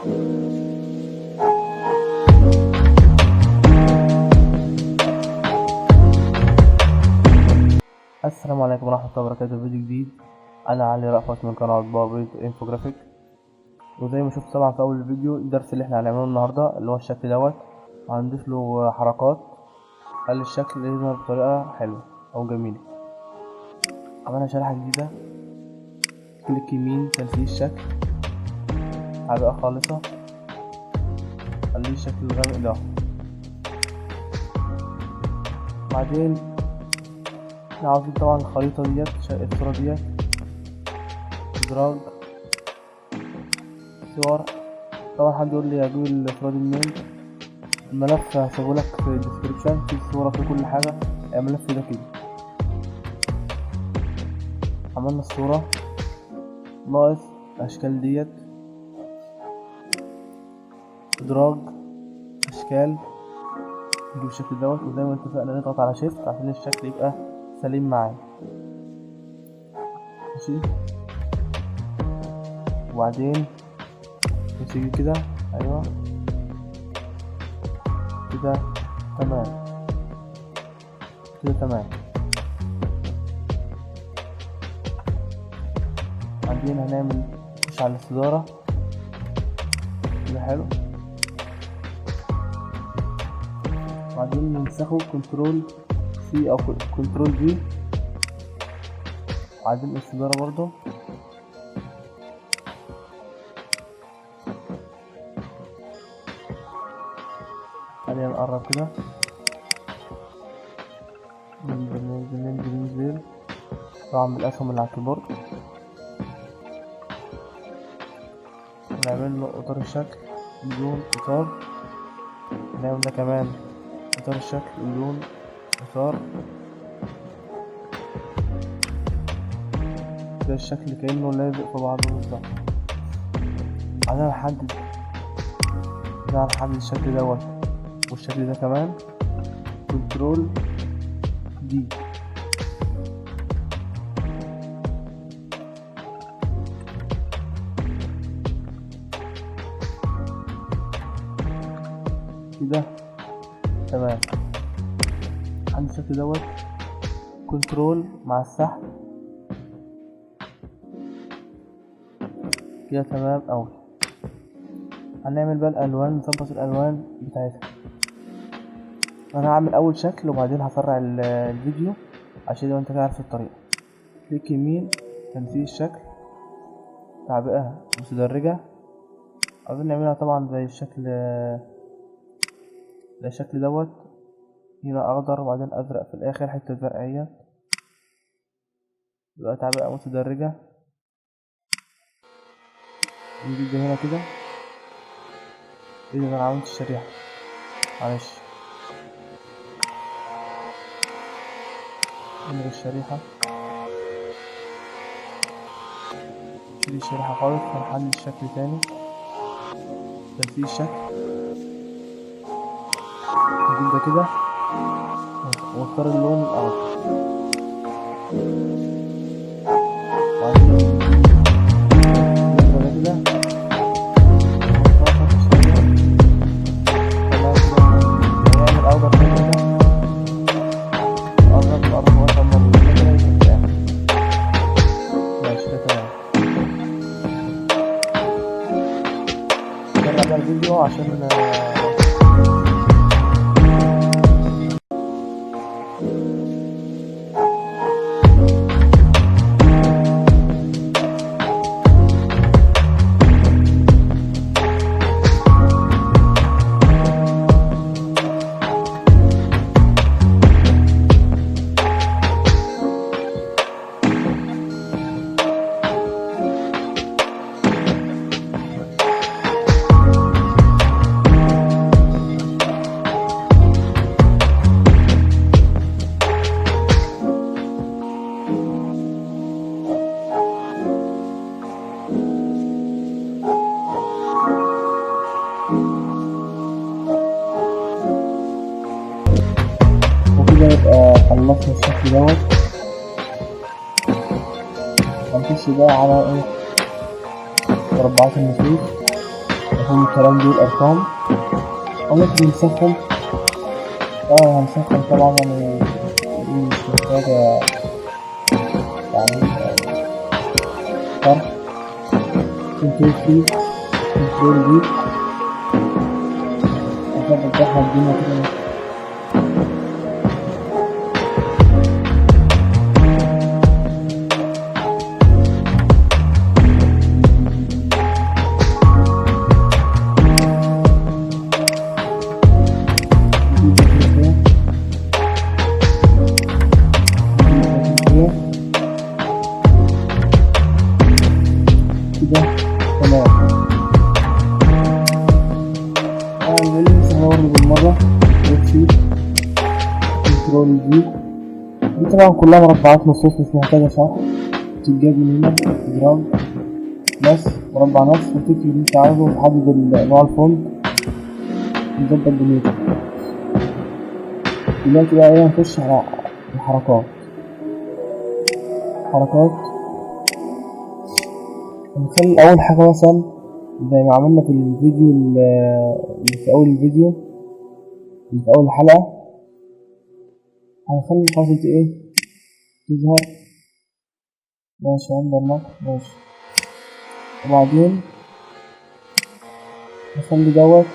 السلام عليكم ورحمة الله وبركاته. فيديو جديد. أنا علي رأفت من قناة بوربوينت انفوجرافيك. وزي ما شفت طبعا في أول الفيديو، الدرس اللي احنا هنعمله النهاردة اللي هو الشكل دوت، وهنضيف له حركات خلي الشكل يظهر بطريقة حلوة أو جميلة. عملنا شريحة جديدة، كليك يمين تنسي الشكل، عباءة خالصة، خليه الشكل الغامق ده. بعدين احنا عاوزين طبعا الخريطة ديت، الصورة ديت، ادراج صور. طبعا حد يقول لي اجيب الصورة دي منين؟ الملف هسيبهولك في الديسكريبشن، في الصورة في كل حاجة. الملف ده كده. عملنا الصورة، ناقص الاشكال ديت، ادراج اشكال، نجيب الشكل دوت، وزي ما اتفقنا نضغط على شيفت عشان الشكل يبقى سليم معايا. ماشي. وبعدين نسيب كده، ايوه كده تمام، كده تمام. بعدين هنعمل مش على الاستدارة كده، حلو. بعدين ننسخه كنترول سي او كنترول في. بعدين الاستدارة برضو، خلينا نقرب كده، ننزل طبعا بالاسهم اللي على الكيبورد، نعمل له اطار الشكل لون اطار، نعمل ده كمان اطار الشكل لون اطار، ده الشكل كأنه لازق في بعضه بالظبط. عشان نحدد الشكل دوت والشكل ده كمان، كنترول دي. كده تمام. عند الشكل دوت كنترول مع السحب كده تمام اوي. هنعمل بقى الالوان، نظبط الالوان بتاعتها. انا هعمل اول شكل وبعدين هسرع الفيديو عشان لو انت تعرف الطريقه. كليك يمين تنسيق الشكل، تعبئه متدرجه. عاوزين نعملها طبعا زي الشكل دوت، هنا اخضر وبعدين ازرق في الاخر، حته زرقيه، يبقى تعبئه متدرجه. نجيب ده هنا كده. ايه ده، انا عملت الشريحه، معلش نلغي الشريحه، نشيل الشريحه خالص، هنحدد الشكل تاني، تنسيق الشكل، نجيب ده كده واختار اللون الاخضر. الفيديو عشان كده يبقى خلصنا الشكل دوت. هنخش بقى على مربعات النفوذ. مفهوم الكلام دول أرقام، وممكن نسخن. طبعا هنسخن طبعا، يعني دي مش محتاجة يعني شرح. كنترول سي، كنترول بي، عشان نفتحها الدنيا كده. دي طبعا كلها مربعات نصوص مش محتاجة شرح. تتجاب من هنا تجرام بس مربع نص، وتكتب اللي انت عاوزه وتحدد نوع الفونت وتظبط دنيتك. دلوقتي بقى ايه، هنخش على الحركات. هنخلي أول حاجة مثلا زي ما عملنا في الفيديو اللي في أول الفيديو اللي في أول الحلقة، هنخلي خاصة ايه تظهر. ماشي، عندنا ماشي. وبعدين نخلي دوت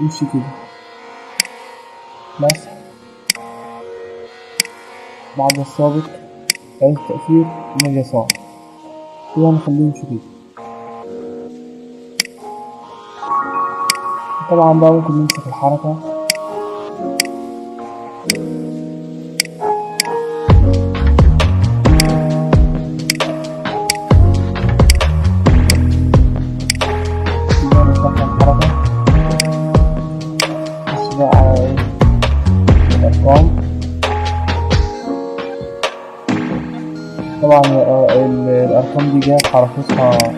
يمشي كده بس. بعد السابق عايز تأثير من اليسار كده، نخليه يمشي كده. طبعا بقى ممكن نمسك الحركة طبعا. الأرقام دي جاية بحركتها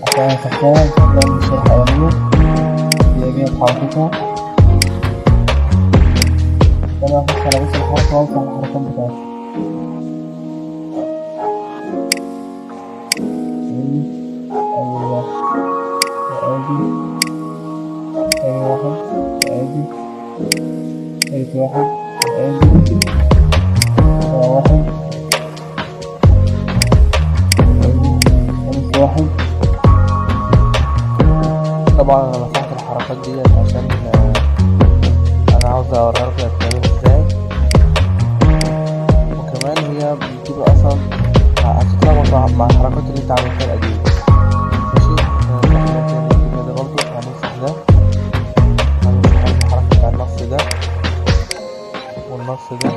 عشان أسخنها، مش الشرح الأولانية هي جاية بحركتها. فأنا هخش على بس الحركة وأوصل الحركات بتاعتها. أول واحد وآدي، تاني واحد وآدي، تالت واحد وآدي، رابع واحد، واحد. طبعا انا مسحت الحركات دي عشان انا عاوز اوريها لكم بتتعمل ازاي، وكمان هي بتبقى اصلا هتتلخبط مع الحركات اللي انت عملتها القديمة. ماشي، ده برضه هنمسح ده، هنمسح الحركة بتاع النص ده والنص ده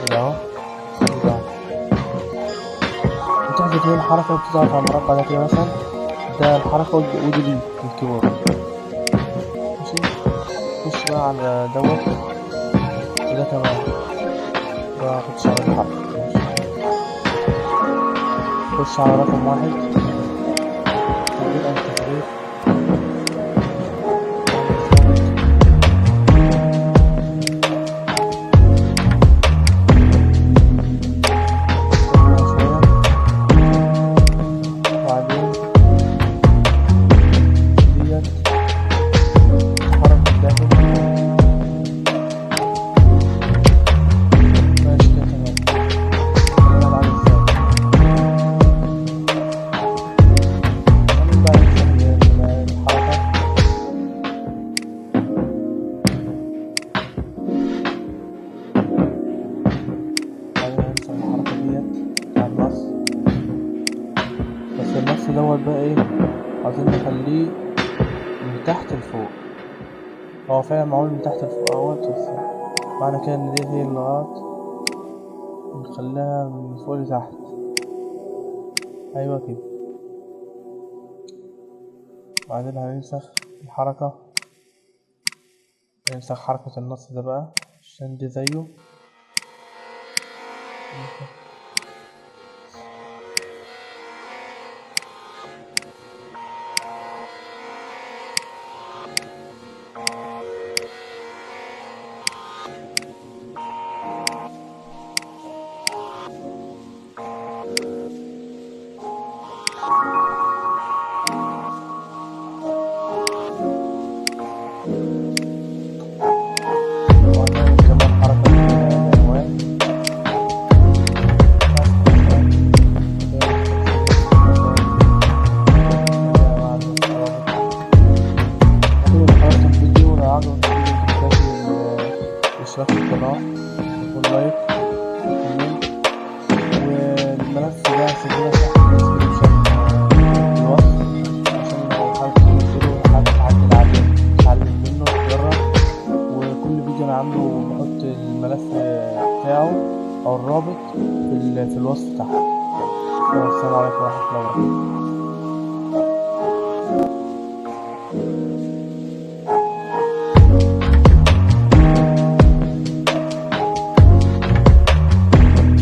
وده اهو وده. بتحذف هنا الحركة وبتظهر على المربع ده كده مثلا، ده الحركة ودي دي الكيبورد. ماشي، خش بقى على دوت وده كمان، ده خش على الحركة. خش على رقم واحد، تغيير أو تغيير دوت بقى ايه، عايزين نخليه من تحت لفوق. هو فعلا معمول من تحت لفوق اهوت، بس معنى كده ان دي هي اللغات نخليها من فوق لتحت. ايوه كده. وبعدين هننسخ الحركة، ننسخ حركة النص ده بقى عشان دي زيه. هسيبهولك تحت في الديسكريبشن في الوصف، عشان لو حابب تنزله وحابب تعدل عليه تتعلم منه وتجرب. وكل فيديو انا عامله بحط الملف بتاعه او الرابط في الوصف تحت. السلام عليكم ورحمة الله وبركاته.